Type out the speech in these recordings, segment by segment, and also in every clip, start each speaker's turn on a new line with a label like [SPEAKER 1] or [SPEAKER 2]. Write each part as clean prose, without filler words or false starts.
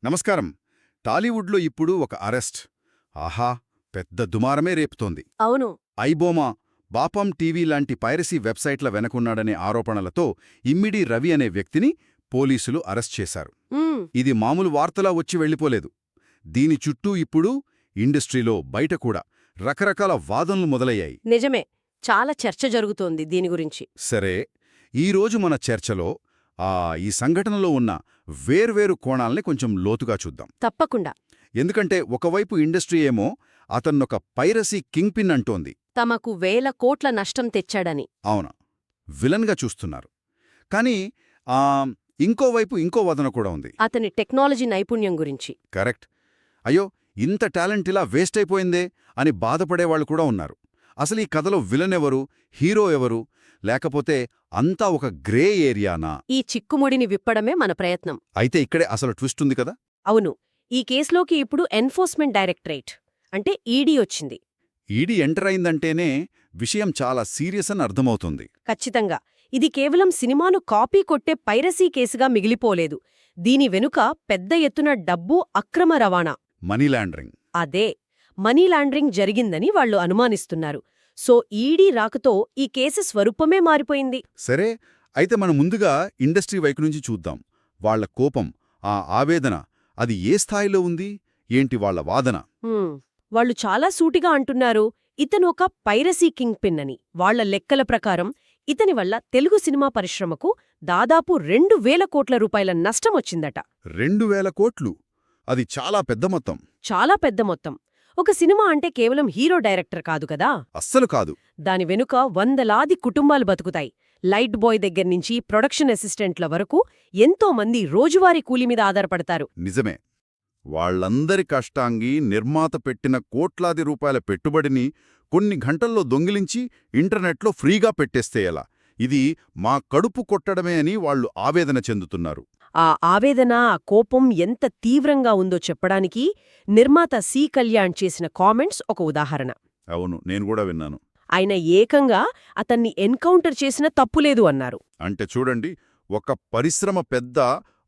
[SPEAKER 1] నమస్కారం. టాలీవుడ్లో ఇప్పుడు ఒక అరెస్ట్. ఆహా, పెద్ద దుమారమే రేపుతోంది.
[SPEAKER 2] అవును.
[SPEAKER 1] ఐబోమా, బాపం టీవీ లాంటి పైరసీ వెబ్సైట్ల వెనకున్నాడనే ఆరోపణలతో ఇమ్మిడి రవి అనే వ్యక్తిని పోలీసులు అరెస్ట్ చేశారు.
[SPEAKER 2] ఉమ్,
[SPEAKER 1] ఇది మామూలు వార్తలా వచ్చి వెళ్ళిపోలేదు. దీని చుట్టూ ఇప్పుడు ఇండస్ట్రీలో బయట కూడా రకరకాల వాదనలు మొదలయ్యాయి.
[SPEAKER 2] నిజమే. చాలా చర్చ జరుగుతోంది దీని గురించి.
[SPEAKER 1] సరే, ఈరోజు మన చర్చలో ఈ సంఘటనలో ఉన్న వేర్వేరు కోణాల్ని కొంచెం లోతుగా చూద్దాం.
[SPEAKER 2] తప్పకుండా.
[SPEAKER 1] ఎందుకంటే ఒకవైపు ఇండస్ట్రీ ఏమో అతన్నొక పైరసీ కింగ్ పిన్ అంటోంది.
[SPEAKER 2] తమకు వేల కోట్ల నష్టం తెచ్చాడని.
[SPEAKER 1] అవునా, విలన్గా చూస్తున్నారు. కానీ ఇంకోవైపు ఇంకో వాదన కూడా ఉంది.
[SPEAKER 2] అతని టెక్నాలజీ నైపుణ్యం గురించి.
[SPEAKER 1] కరెక్ట్. అయ్యో, ఇంత టాలెంట్ ఇలా వేస్ట్ అయిపోయిందే అని బాధపడేవాళ్లు కూడా ఉన్నారు. అసలు ఈ కథలో విలన్ ఎవరు, హీరో ఎవరు, లేకపోతే అంతా ఒక గ్రే ఏరియానా?
[SPEAKER 2] ఈ చిక్కుముడిని విప్పడమే మన ప్రయత్నం.
[SPEAKER 1] అయితే ఇక్కడే అసలు ట్విస్ట్ ఉంది కదా.
[SPEAKER 2] అవును. ఈ కేసులోకి ఇప్పుడు ఎన్ఫోర్స్మెంట్ డైరెక్టరేట్ అంటే ఈడీ వచ్చింది.
[SPEAKER 1] ఈడీ ఎంటర్ అయిందంటేనే విషయం చాలా సీరియస్ అని అర్థమవుతుంది.
[SPEAKER 2] ఖచ్చితంగా. ఇది కేవలం సినిమాను కాపీ కొట్టే పైరసీ కేసుగా మిగిలిపోలేదు. దీని వెనుక పెద్ద ఎత్తున డబ్బు అక్రమ రవాణా,
[SPEAKER 1] మనీ లాండరింగ్,
[SPEAKER 2] అదే మనీ లాండరింగ్ జరిగిందని వాళ్లు అనుమానిస్తున్నారు. సో ఈడీ రాకతో ఈ కేసు స్వరూపమే మారిపోయింది.
[SPEAKER 1] సరే, అయితే మనం ముందుగా ఇండస్ట్రీ వైపు నుంచి చూద్దాం. వాళ్ల కోపం, ఆ ఆవేదన, అది ఏ స్థాయిలో ఉంది, ఏంటి వాళ్ల వాదన?
[SPEAKER 2] వాళ్లు చాలా సూటిగా అంటున్నారు, ఇతను ఒక పైరసీ కింగ్ పిన్ అని. వాళ్ల లెక్కల ప్రకారం ఇతని వల్ల తెలుగు సినిమా పరిశ్రమకు దాదాపు 2,000 కోట్ల రూపాయల నష్టమొచ్చిందట.
[SPEAKER 1] 2,000 కోట్లు? అది చాలా పెద్ద మొత్తం.
[SPEAKER 2] చాలా పెద్ద మొత్తం. ఒక సినిమా అంటే కేవలం హీరో డైరెక్టర్ కాదు కదా.
[SPEAKER 1] అస్సలు కాదు.
[SPEAKER 2] దాని వెనుక వందలాది కుటుంబాలు బతుకుతాయి. లైట్ బాయ్ దగ్గర్నుంచి ప్రొడక్షన్ అసిస్టెంట్ల వరకు ఎంతో మంది రోజువారీ కూలీ మీద ఆధారపడతారు.
[SPEAKER 1] నిజమే. వాళ్లందరి కష్టాంగి నిర్మాత పెట్టిన కోట్లాది రూపాయల పెట్టుబడిని కొన్ని గంటల్లో దొంగిలించి ఇంటర్నెట్లో ఫ్రీగా పెట్టేస్తే ఎలా? ఇది మా కడుపు కొట్టడమే అని వాళ్లు ఆవేదన చెందుతున్నారు.
[SPEAKER 2] ఆ ఆవేదన, ఆ కోపం ఎంత తీవ్రంగా ఉందో చెప్పడానికి నిర్మాత సి కళ్యాణ్ చేసిన కామెంట్స్ ఒక ఉదాహరణ.
[SPEAKER 1] అవును, నేను కూడా విన్నాను.
[SPEAKER 2] ఆయన ఏకంగా అతన్ని ఎన్కౌంటర్ చేసిన తప్పులేదు అన్నారు.
[SPEAKER 1] అంటే చూడండి, ఒక పరిశ్రమ పెద్ద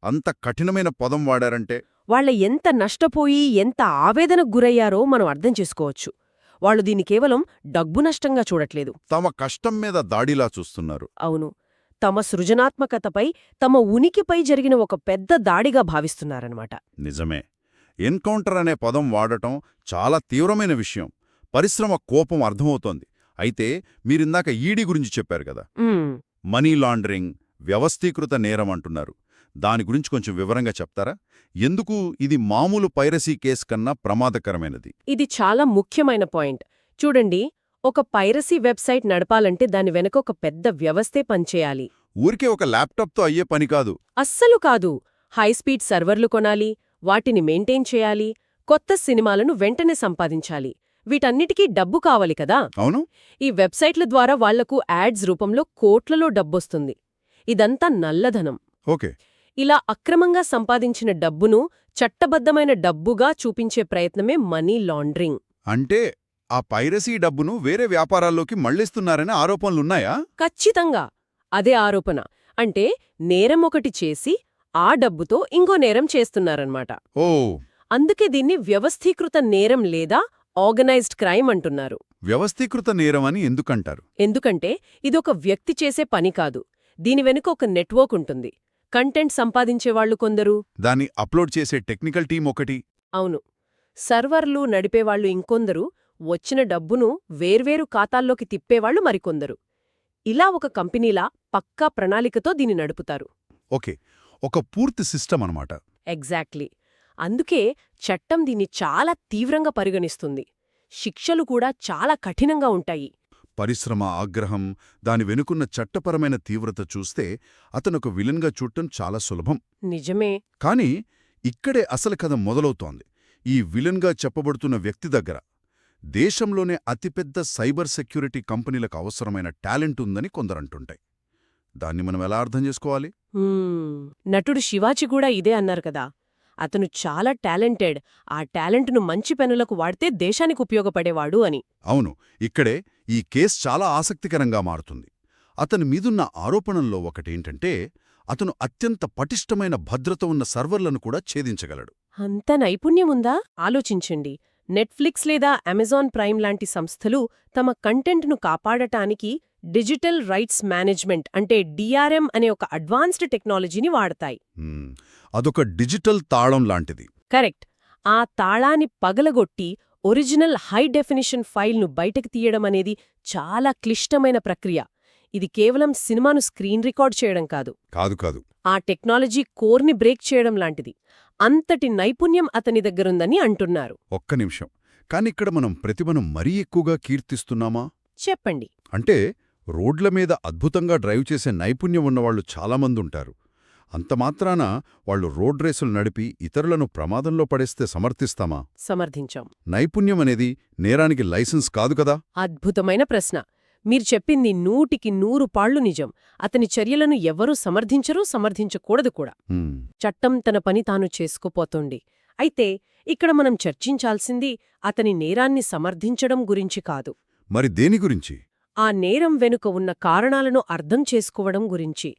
[SPEAKER 1] అంత కఠినమైన పదం వాడారంటే
[SPEAKER 2] వాళ్ల ఎంత నష్టపోయి ఎంత ఆవేదనకు గురయ్యారో మనం అర్థం చేసుకోవచ్చు. వాళ్లు దీన్ని కేవలం డబ్బు నష్టంగా చూడట్లేదు.
[SPEAKER 1] తమ కష్టం మీద దాడిలా చూస్తున్నారు.
[SPEAKER 2] అవును, తమ సృజనాత్మకతపై, తమ ఉనికిపై జరిగిన ఒక పెద్ద దాడిగా భావిస్తున్నారన్నమాట.
[SPEAKER 1] నిజమే. ఎన్కౌంటర్ అనే పదం వాడటం చాలా తీవ్రమైన విషయం. పరిశ్రమ కోపం అర్థమవుతోంది. అయితే మీరిందాక ఈడీ గురించి చెప్పారు కదా, మనీ లాండరింగ్, వ్యవస్థీకృత నేరం అంటున్నారు. దాని గురించి కొంచెం వివరంగా చెప్తారా? ఎందుకు ఇది మామూలు పైరసీ కేసు కన్నా ప్రమాదకరమైనది?
[SPEAKER 2] ఇది చాలా ముఖ్యమైన పాయింట్. చూడండి, ఒక పైరసీ వెబ్సైట్ నడపాలంటే దాని వెనక ఒక పెద్ద వ్యవస్థే పనిచేయాలి.
[SPEAKER 1] ఊరికే ఒక ల్యాప్టాప్తో అయ్యే పని కాదు.
[SPEAKER 2] అస్సలు కాదు. హైస్పీడ్ సర్వర్లు కొనాలి, వాటిని మెయింటైన్ చేయాలి, కొత్త సినిమాలను వెంటనే సంపాదించాలి. వీటన్నిటికీ డబ్బు కావాలి కదా.
[SPEAKER 1] అవును.
[SPEAKER 2] ఈ వెబ్సైట్ల ద్వారా వాళ్లకు యాడ్స్ రూపంలో కోట్లలో డబ్బొస్తుంది. ఇదంతా నల్లధనం.
[SPEAKER 1] ఓకే.
[SPEAKER 2] ఇలా అక్రమంగా సంపాదించిన డబ్బును చట్టబద్ధమైన డబ్బుగా చూపించే ప్రయత్నమే మనీ లాండరింగ్.
[SPEAKER 1] అంటే ఆ పైరసీ డబ్బును వేరే వ్యాపారాల్లోకి మళ్లిస్తున్నారనే ఆరోపణలున్నాయా?
[SPEAKER 2] ఖచ్చితంగా అదే ఆరోపణ. అంటే నేరం ఒకటి చేసి ఆ డబ్బుతో ఇంకో నేరం చేస్తున్నారన్నమాట.
[SPEAKER 1] ఓ,
[SPEAKER 2] అందుకే దీన్ని వ్యవస్థీకృత నేరం లేదా ఆర్గనైజ్డ్ క్రైమ్ అంటున్నారు.
[SPEAKER 1] వ్యవస్థీకృత నేరం అని ఎందుకంటారు?
[SPEAKER 2] ఎందుకంటే ఇదొక వ్యక్తి చేసే పని కాదు. దీని వెనుక ఒక నెట్వర్క్ ఉంటుంది. కంటెంట్ సంపాదించేవాళ్లు కొందరు,
[SPEAKER 1] దాన్ని అప్లోడ్ చేసే టెక్నికల్ టీం ఒకటి,
[SPEAKER 2] అవును, సర్వర్లు నడిపేవాళ్లు ఇంకొందరు, వచ్చిన డబ్బును వేర్వేరు ఖాతాల్లోకి తిప్పేవాళ్లు మరికొందరు. ఇలా ఒక కంపెనీలా పక్కా ప్రణాళికతో దీన్ని నడుపుతారు.
[SPEAKER 1] ఓకే, ఒక పూర్తి సిస్టమ్ అనమాట.
[SPEAKER 2] ఎగ్జాక్ట్లీ. అందుకే చట్టం దీన్ని చాలా తీవ్రంగా పరిగణిస్తుంది. శిక్షలు కూడా చాలా కఠినంగా ఉంటాయి.
[SPEAKER 1] పరిశ్రమ ఆగ్రహం, దాని వెనుకున్న చట్టపరమైన తీవ్రత చూస్తే అతనొక విలన్గా చూడటం చాలా సులభం.
[SPEAKER 2] నిజమే.
[SPEAKER 1] కానీ ఇక్కడే అసలు కథ మొదలవుతోంది. ఈ విలన్గా చెప్పబడుతున్న వ్యక్తి దగ్గర దేశంలోనే అతిపెద్ద సైబర్ సెక్యూరిటీ కంపెనీలకు అవసరమైన టాలెంట్ ఉందని కొందరంటుంటాయి. దాన్ని మనం ఎలా అర్థం చేసుకోవాలి?
[SPEAKER 2] నటుడు శివాజీ కూడా ఇదే అన్నారు కదా. అతను చాలా టాలెంటెడ్, ఆ టాలెంట్ను మంచి పనులకు వాడితే దేశానికి ఉపయోగపడేవాడు అని.
[SPEAKER 1] అవును, ఇక్కడే ఈ కేసు చాలా ఆసక్తికరంగా మారుతుంది. అతని మీదున్న ఆరోపణల్లో ఒకటేంటంటే అతను అత్యంత పటిష్టమైన భద్రత ఉన్న సర్వర్లను కూడా ఛేదించగలడు.
[SPEAKER 2] అంత నైపుణ్యముందా? ఆలోచించండి. నెట్ఫ్లిక్స్ లేదా అమెజాన్ ప్రైమ్ లాంటి సంస్థలు తమ కంటెంట్ను కాపాడటానికి డిజిటల్ రైట్స్ మేనేజ్మెంట్ అంటే డిఆర్ఎం అనే ఒక అడ్వాన్స్డ్ టెక్నాలజీని వాడతాయి.
[SPEAKER 1] హ్మ్. అదొక డిజిటల్ తాళం లాంటిది.
[SPEAKER 2] కరెక్ట్. ఆ తాళాన్ని పగలగొట్టి ఒరిజినల్ హై డెఫినిషన్ ఫైల్ను బయటకు తీయడం అనేది చాలా క్లిష్టమైన ప్రక్రియ. ఇది కేవలం సినిమాను స్క్రీన్ రికార్డ్ చేయడం కాదు,
[SPEAKER 1] కాదు.
[SPEAKER 2] ఆ టెక్నాలజీ కోర్ని బ్రేక్ చేయడం లాంటిది. అంతటి నైపుణ్యం అతని దగ్గరుందని అంటున్నారు.
[SPEAKER 1] ఒక్క నిమిషం. కానిక్కడ మనం ప్రతిభను మరీ ఎక్కువగా కీర్తిస్తున్నామా?
[SPEAKER 2] చెప్పండి.
[SPEAKER 1] అంటే రోడ్ల మీద అద్భుతంగా డ్రైవ్ చేసే నైపుణ్యం ఉన్నవాళ్లు చాలామందుంటారు. అంతమాత్రాన వాళ్లు రోడ్ రేసులు నడిపి ఇతరులను ప్రమాదంలో పడేస్తే సమర్థిస్తామా?
[SPEAKER 2] సమర్థించాం.
[SPEAKER 1] నైపుణ్యమనేది నేరానికి లైసెన్స్ కాదు కదా?
[SPEAKER 2] అద్భుతమైన ప్రశ్న. మీరు చెప్పింది 100% పాళ్లు నిజం. అతని చర్యలను ఎవ్వరూ సమర్థించరు, సమర్థించకూడదు కూడా.
[SPEAKER 1] హ్మ్.
[SPEAKER 2] చట్టం తన పని తాను చేసుకుపోతోంది. అయితే ఇక్కడ మనం చర్చించాల్సింది అతని నేరాన్ని సమర్థించడం గురించి కాదు,
[SPEAKER 1] మరి దేని గురించి?
[SPEAKER 2] ఆ నేరం వెనుక ఉన్న కారణాలను అర్థం చేసుకోవడం గురించి.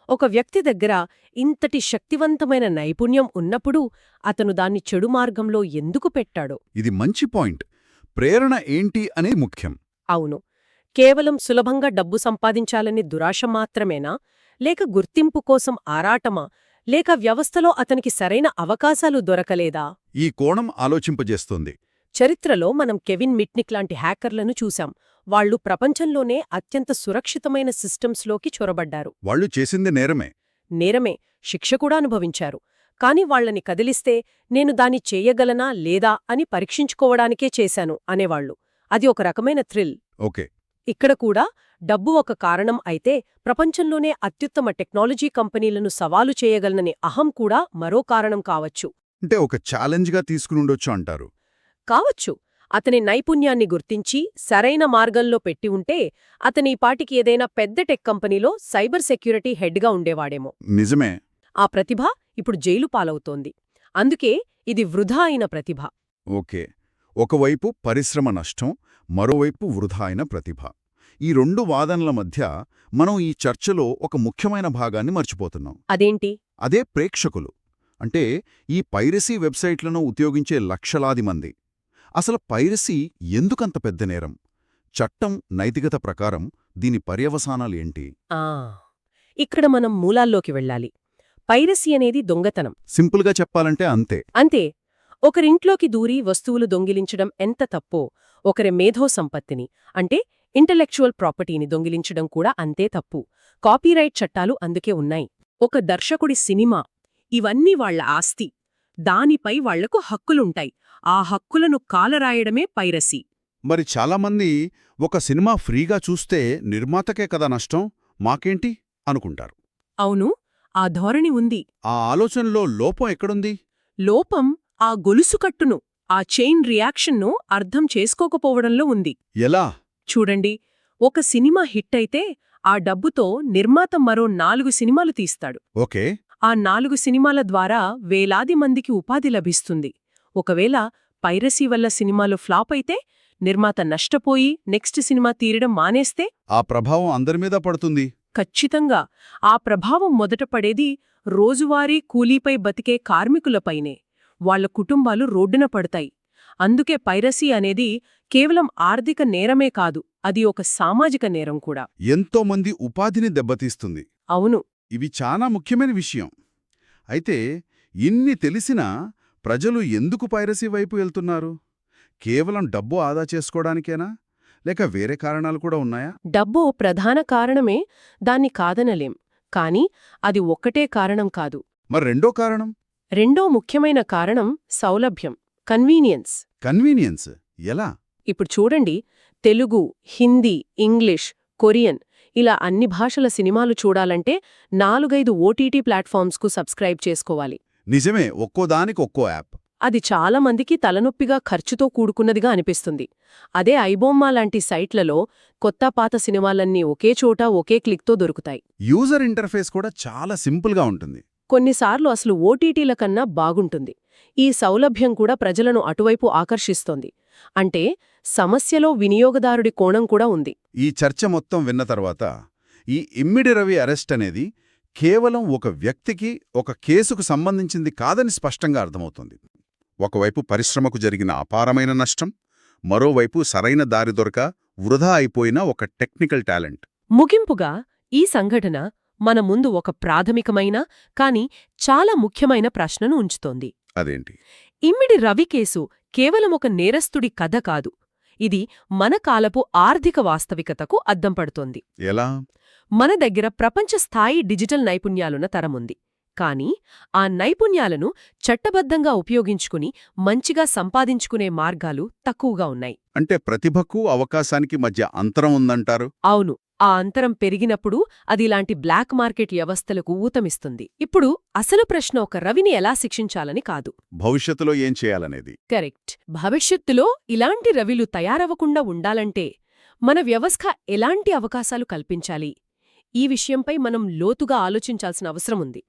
[SPEAKER 2] ఒక వ్యక్తి దగ్గర ఇంతటి శక్తివంతమైన నైపుణ్యం ఉన్నప్పుడు అతను దాన్ని చెడు మార్గంలో ఎందుకు పెట్టాడో.
[SPEAKER 1] ఇది మంచి పాయింట్. ప్రేరణ ఏంటి అనేది ముఖ్యం.
[SPEAKER 2] అవును. కేవలం సులభంగా డబ్బు సంపాదించాలనే దురాశ మాత్రమేనా? లేక గుర్తింపు కోసం ఆరాటమా? లేక వ్యవస్థలో అతనికి సరైన అవకాశాలు దొరకలేదా?
[SPEAKER 1] ఈ కోణం ఆలోచింపజేస్తుంది.
[SPEAKER 2] చరిత్రలో మనం కెవిన్ మిట్నిక్ లాంటి హ్యాకర్లను చూశాం. వాళ్లు ప్రపంచంలోనే అత్యంత సురక్షితమైన సిస్టమ్స్లోకి చొరబడ్డారు.
[SPEAKER 1] వాళ్లు చేసింది నేరమే.
[SPEAKER 2] నేరమే, శిక్ష కూడా అనుభవించారు. కాని వాళ్లని కదిలిస్తే నేను దాన్ని చేయగలనా లేదా అని పరీక్షించుకోవడానికే చేశాను అనేవాళ్లు. అది ఒక రకమైన థ్రిల్.
[SPEAKER 1] ఓకే.
[SPEAKER 2] ఇక్కడ కూడా డబ్బు ఒక కారణం అయితే, ప్రపంచంలోనే అత్యుత్తమ టెక్నాలజీ కంపెనీలను సవాలు చేయగలననే అహం కూడా మరో కారణం కావచ్చు.
[SPEAKER 1] అంటే ఒక ఛాలెంజ్గా తీసుకునుండొచ్చు అంటారు.
[SPEAKER 2] కావచ్చు. అతని నైపుణ్యాన్ని గుర్తించి సరైన మార్గంలో పెట్టి ఉంటే అతని పాటికి ఏదైనా పెద్ద టెక్ కంపెనీలో సైబర్ సెక్యూరిటీ హెడ్గా ఉండేవాడేమో.
[SPEAKER 1] నిజమే.
[SPEAKER 2] ఆ ప్రతిభ ఇప్పుడు జైలు పాలవుతోంది. అందుకే ఇది వృధా అయిన ప్రతిభ.
[SPEAKER 1] ఓకే. ఒకవైపు పరిశ్రమ నష్టం, మరోవైపు వృధా అయిన ప్రతిభ. ఈ రెండు వాదనల మధ్య మనం ఈ చర్చలో ఒక ముఖ్యమైన భాగాన్ని మర్చిపోతున్నాం.
[SPEAKER 2] అదేంటి?
[SPEAKER 1] అదే ప్రేక్షకులు. అంటే ఈ పైరసీ వెబ్సైట్లను ఉపయోగించే లక్షలాది మంది. అసలు పైరసీ ఎందుకంత పెద్ద నేరం? చట్టం, నైతికత ప్రకారం దీని పర్యవసానాలేంటి?
[SPEAKER 2] ఇక్కడ మనం మూలాల్లోకి వెళ్ళాలి. పైరసీ అనేది దొంగతనం.
[SPEAKER 1] సింపుల్గా చెప్పాలంటే అంతే.
[SPEAKER 2] అంతే. ఒకరింట్లోకి దూరి వస్తువులు దొంగిలించడం ఎంత తప్పో, ఒకరి మేధో సంపత్తిని అంటే ఇంటలెక్చువల్ ప్రాపర్టీని దొంగిలించడం కూడా అంతే తప్పు. కాపీరైట్ చట్టాలు అందుకే ఉన్నాయి. ఒక దర్శకుడి సినిమా, ఇవన్నీ వాళ్ల ఆస్తి. దానిపై వాళ్లకు హక్కులుంటాయి. ఆ హక్కులను కాలరాయడమే పైరసీ.
[SPEAKER 1] మరి చాలామంది ఒక సినిమా ఫ్రీగా చూస్తే నిర్మాతకే కదా నష్టం, మాకేంటి అనుకుంటారు.
[SPEAKER 2] అవును, ఆ ధోరణి ఉంది.
[SPEAKER 1] ఆ ఆలోచనలో లోపం ఎక్కడుంది?
[SPEAKER 2] లోపం ఆ గొలుసుకట్టును, ఆ చైన్ రియాక్షన్ను అర్థం చేసుకోకపోవడంలో ఉంది.
[SPEAKER 1] ఎలా?
[SPEAKER 2] చూడండి, ఒక సినిమా హిట్ అయితే ఆ డబ్బుతో నిర్మాత మరో 4 సినిమాలు తీస్తాడు.
[SPEAKER 1] ఓకే.
[SPEAKER 2] ఆ 4 సినిమాల ద్వారా వేలాది మందికి ఉపాధి లభిస్తుంది. ఒకవేళ పైరసీ వల్ల సినిమాలు ఫ్లాప్ అయితే నిర్మాత నష్టపోయి నెక్స్ట్ సినిమా తీయడం మానేస్తే
[SPEAKER 1] ఆ ప్రభావం అందరిమీద పడుతుంది.
[SPEAKER 2] ఖచ్చితంగా. ఆ ప్రభావం మొదట పడేది రోజువారీ కూలీపై బతికే కార్మికులపైనే. వాళ్ల కుటుంబాలు రోడ్డున పడతాయి. అందుకే పైరసీ అనేది కేవలం ఆర్థిక నేరమే కాదు, అది ఒక సామాజిక నేరం కూడా.
[SPEAKER 1] ఎంతోమంది ఉపాధిని దెబ్బతీస్తుంది.
[SPEAKER 2] అవును.
[SPEAKER 1] ఇవి చాలా ముఖ్యమైన విషయం. అయితే ఇన్ని తెలిసినా ప్రజలు ఎందుకు పైరసీ వైపు వెళ్తున్నారు? కేవలం డబ్బు ఆదా చేసుకోవడానికేనా? లేక వేరే కారణాలు కూడా ఉన్నాయా?
[SPEAKER 2] డబ్బు ప్రధాన కారణమే, దాన్ని కాదనలేం. కాని అది ఒక్కటే కారణం కాదు.
[SPEAKER 1] మరి రెండో కారణం?
[SPEAKER 2] రెండో ముఖ్యమైన కారణం సౌలభ్యం, కన్వీనియన్స్.
[SPEAKER 1] కన్వీనియన్స్ ఎలా?
[SPEAKER 2] ఇప్పుడు చూడండి, తెలుగు, హిందీ, ఇంగ్లీష్, కొరియన్ ఇలా అన్ని భాషల సినిమాలు చూడాలంటే 4-5 ఓటీటీ ప్లాట్ఫామ్స్కు సబ్స్క్రైబ్ చేసుకోవాలి.
[SPEAKER 1] నిజమే, ఒక్కోదానికి ఒక్కో యాప్.
[SPEAKER 2] అది చాలా మందికి తలనొప్పిగా, ఖర్చుతో కూడుకున్నదిగా అనిపిస్తుంది. అదే ఐబొమ్మ లాంటి సైట్లలో కొత్త పాత సినిమాలన్నీ ఒకే చోట ఒకే క్లిక్తో దొరుకుతాయి.
[SPEAKER 1] యూజర్ ఇంటర్ఫేస్ కూడా చాలా సింపుల్గా ఉంటుంది.
[SPEAKER 2] కొన్నిసార్లు అసలు ఓటీటీల కన్నా బాగుంటుంది. ఈ సౌలభ్యం కూడా ప్రజలను అటువైపు ఆకర్షిస్తోంది. అంటే సమస్యలో వినియోగదారుడి కోణం కూడా ఉంది.
[SPEAKER 1] ఈ చర్చ మొత్తం విన్న తర్వాత ఈ ఇమ్మిడి రవి అరెస్ట్ అనేది కేవలం ఒక వ్యక్తికి, ఒక కేసుకు సంబంధించింది కాదని స్పష్టంగా అర్థమవుతుంది.
[SPEAKER 3] ఒకవైపు పరిశ్రమకు జరిగిన అపారమైన నష్టం, మరోవైపు సరైన దారి దొరక వృధా అయిపోయిన ఒక టెక్నికల్ టాలెంట్.
[SPEAKER 2] ముగింపుగా ఈ సంఘటన మన ముందు ఒక ప్రాథమికమైన కాని చాలా ముఖ్యమైన ప్రశ్నను ఉంచుతోంది.
[SPEAKER 3] అదేంటి?
[SPEAKER 2] ఇమ్మిడి రవి కేసు కేవలం ఒక నేరస్తుడి కథ కాదు. ఇది మన కాలపు ఆర్థిక వాస్తవికతకు అద్దం పడుతోంది.
[SPEAKER 3] ఎలా?
[SPEAKER 2] మన దగ్గర ప్రపంచ స్థాయి డిజిటల్ నైపుణ్యాలున్న తరముంది. కానీ ఆ నైపుణ్యాలను చట్టబద్ధంగా ఉపయోగించుకుని మంచిగా సంపాదించుకునే మార్గాలు తక్కువగా ఉన్నాయి.
[SPEAKER 3] అంటే ప్రతిభకు అవకాశానికి మధ్య అంతరం ఉందంటారు?
[SPEAKER 2] అవును. ఆ అంతరం పెరిగినప్పుడు అదిలాంటి బ్లాక్ మార్కెట్ వ్యవస్థలకు ఊతమిస్తుంది. ఇప్పుడు అసలు ప్రశ్న ఒక రవిని ఎలా శిక్షించాలని కాదు.
[SPEAKER 3] భవిష్యత్తులో ఏం చేయాలనేది.
[SPEAKER 2] కరెక్ట్. భవిష్యత్తులో ఇలాంటి రవిలు తయారవ్వకుండా ఉండాలంటే మన వ్యవస్థ ఎలాంటి అవకాశాలు కల్పించాలి? ఈ విషయంపై మనం లోతుగా ఆలోచించాల్సిన అవసరముంది.